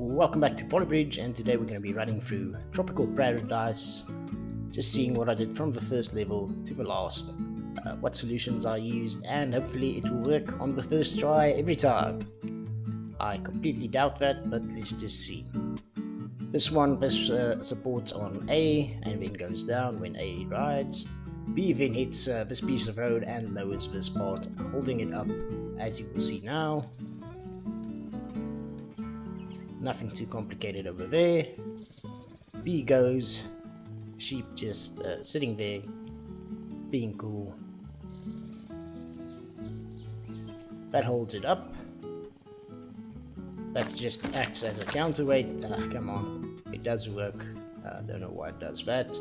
Welcome back to Polybridge, and today we're going to be running through Tropical Paradise, just seeing what I did from the first level to the last, what solutions I used, and hopefully it will work on the first try every time. I completely doubt that, but let's just see. This supports on A and then goes down when A rides. B then hits this piece of road and lowers this part, holding it up as you will see now. Nothing too complicated over there. B goes, sheep just sitting there, being cool. That holds it up. That just acts as a counterweight. Come on, it does work. Don't know why it does that.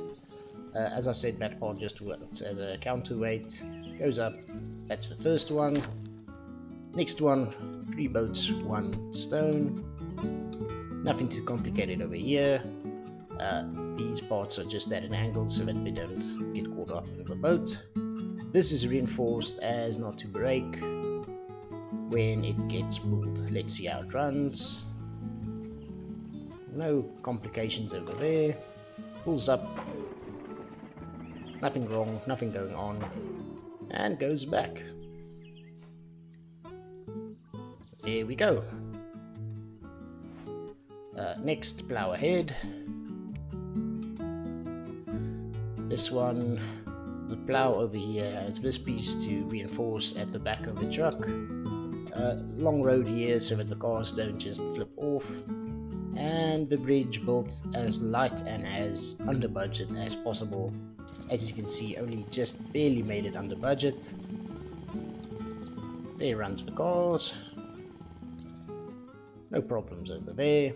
As I said, that part just works as a counterweight. Goes up. That's the first one. Next one, 3 boats, 1 stone. Nothing too complicated over here. These parts are just at an angle so that we don't get caught up in the boat. This is reinforced as not to break when it gets pulled. Let's see how it runs. No complications over there. Pulls up. Nothing wrong, nothing going on. And goes back. There we go. Next, Plough Ahead. This one, the plough over here has this piece to reinforce at the back of the truck. Long road here so that the cars don't just flip off. And the bridge built as light and as under budget as possible. As you can see, only just barely made it under budget. There runs the cars. No problems over there.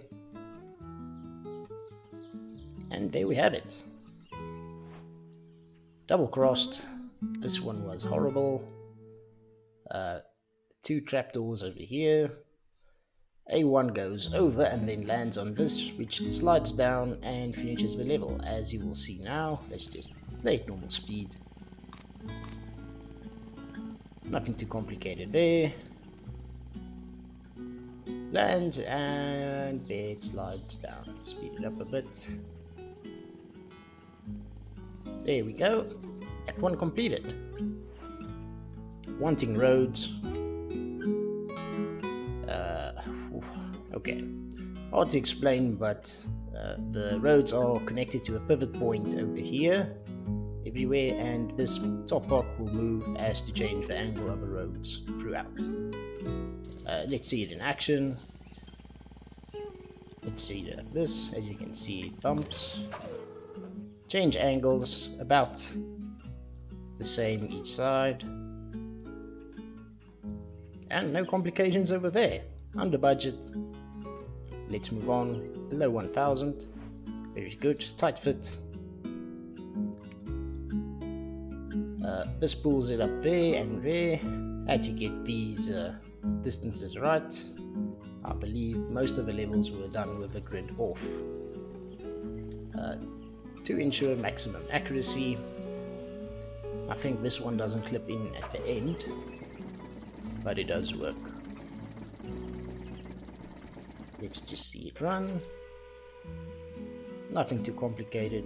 And there we have it. Double crossed. This one was horrible. 2 trapdoors over here. A1 goes over and then lands on this, which slides down and finishes the level, as you will see now. Let's just play it normal speed. Nothing too complicated there. Lands and there it slides down. Speed it up a bit. There we go. Act 1 completed. Wanting roads. Okay. Hard to explain, but the roads are connected to a pivot point over here, everywhere, and this top part will move as to change the angle of the roads throughout. Let's see it in action. Let's see it like this. As you can see, it bumps. Change angles about the same each side. And no complications over there. Under budget. Let's move on. Below 1000. Very good. Tight fit. This pulls it up there and there. Had to get these distances right. I believe most of the levels were done with the grid off. To ensure maximum accuracy. I think this one doesn't clip in at the end, but it does work. Let's just see it run. Nothing too complicated.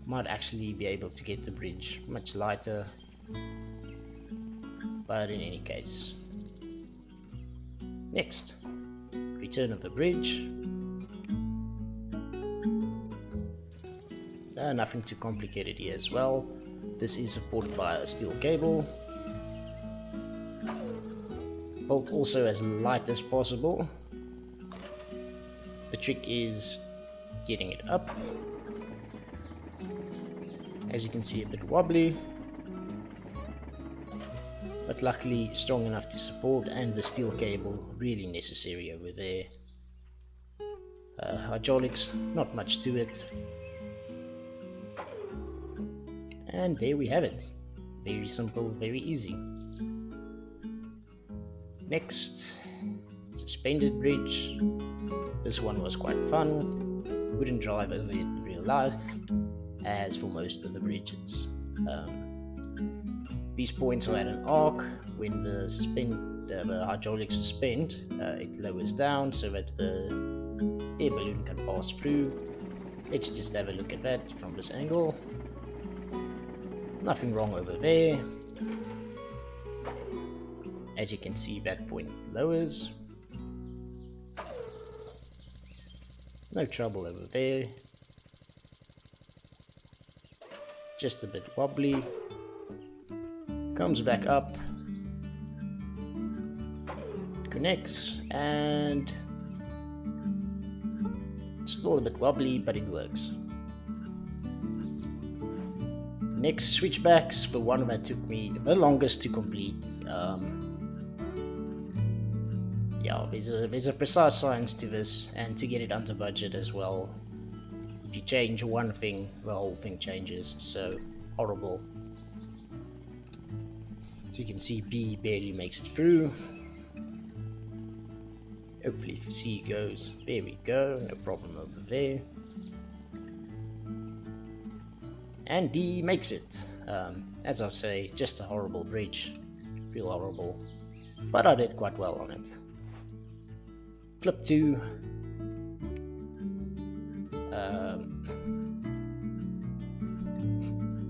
Might actually be able to get the bridge much lighter, but in any case. Next, return of the bridge. Nothing too complicated here as well. This is supported by a steel cable. Built also as light as possible. The trick is getting it up. As you can see, a bit wobbly, but luckily strong enough to support, and the steel cable really necessary over there. Hydraulics, not much to it. And there we have it. Very simple, very easy. Next, suspended bridge. This one was quite fun. Wouldn't drive over it in real life, as for most of the bridges. These points are at an arc. When the the hydraulics suspend, it lowers down so that the air balloon can pass through. Let's just have a look at that from this angle. Nothing wrong over there. As you can see, that point lowers. No trouble over there. Just a bit wobbly. Comes back up. Connects, and still a bit wobbly, but it works. Next, switchbacks, the one that took me the longest to complete. Yeah, there's a precise science to this, and to get it under budget as well. If you change one thing, the whole thing changes, so horrible. So you can see B barely makes it through. Hopefully C goes, there we go, no problem over there. And D makes it. As I say, just a horrible bridge, real horrible, but I did quite well on it. Flip 2.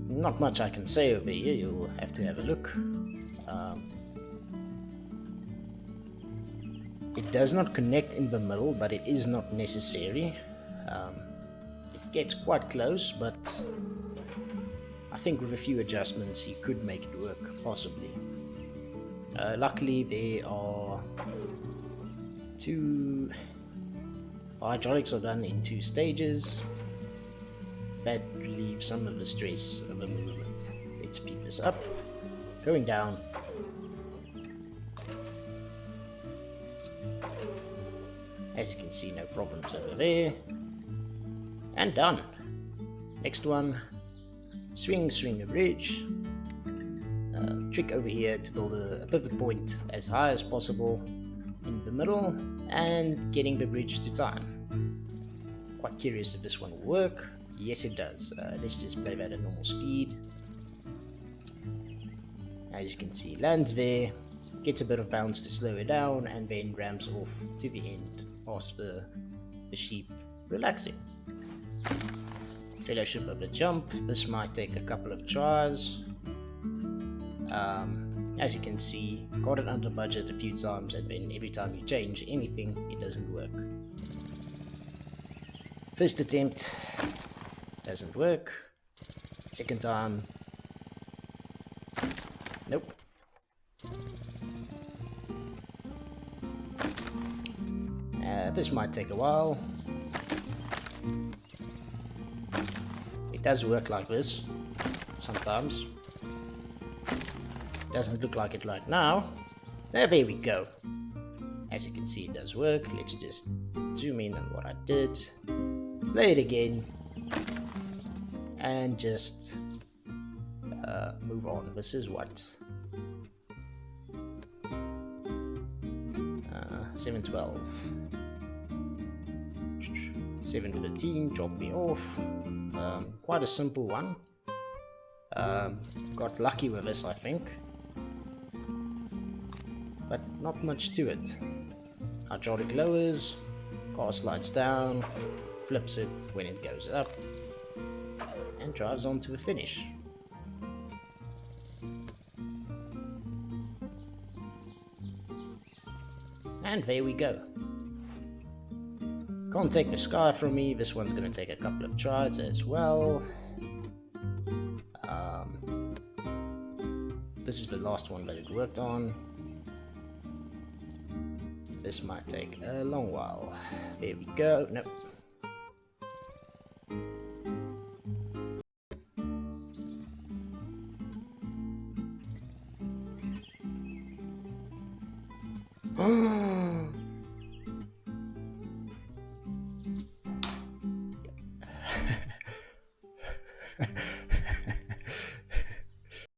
Not much I can say over here, you'll have to have a look. It does not connect in the middle, but it is not necessary. It gets quite close, but I think with a few adjustments you could make it work, possibly. Luckily there are two hydraulics are done in 2 stages. That relieves some of the stress of the movement. Let's speed this up. Going down. As you can see, no problems over there. And done. Next one. Swing a bridge. Trick over here to build a pivot point as high as possible in the middle and getting the bridge to time. Quite curious if this one will work. Yes, it does. Let's just play that at normal speed. As you can see, lands there, gets a bit of bounce to slow it down, and then ramps off to the end, past the sheep relaxing. Fellowship of a jump. This might take a couple of tries. As you can see, got it under budget a few times, and then every time you change anything, it doesn't work. First attempt, doesn't work. Second time, nope. This might take a while. It does work like this, sometimes. Doesn't look like it right now. There we go. As you can see, it does work. Let's just zoom in on what I did. Play it again. And just move on. This is what? 712. 713 dropped me off. Quite a simple one. Got lucky with this, I think. But not much to it. Hydraulic lowers, car slides down, flips it when it goes up, and drives on to the finish. And there we go. Can't take the sky from me, this one's gonna take a couple of tries as well. This is the last one that it worked on. This might take a long while. There we go. Nope.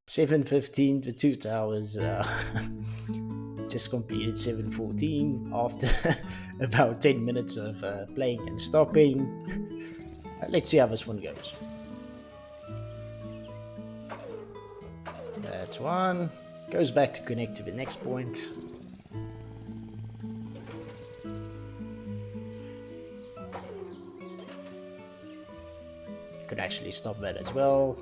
$7.15 for 2 towers. Just completed 7:14 after about 10 minutes of playing and stopping. Let's see how this one goes. That's one. Goes back to connect to the next point. could actually stop that as well.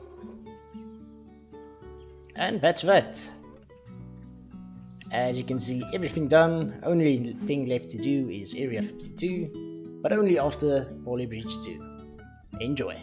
And that's that. As you can see, everything done. Only thing left to do is Area 52, but only after Bridge 2. Enjoy.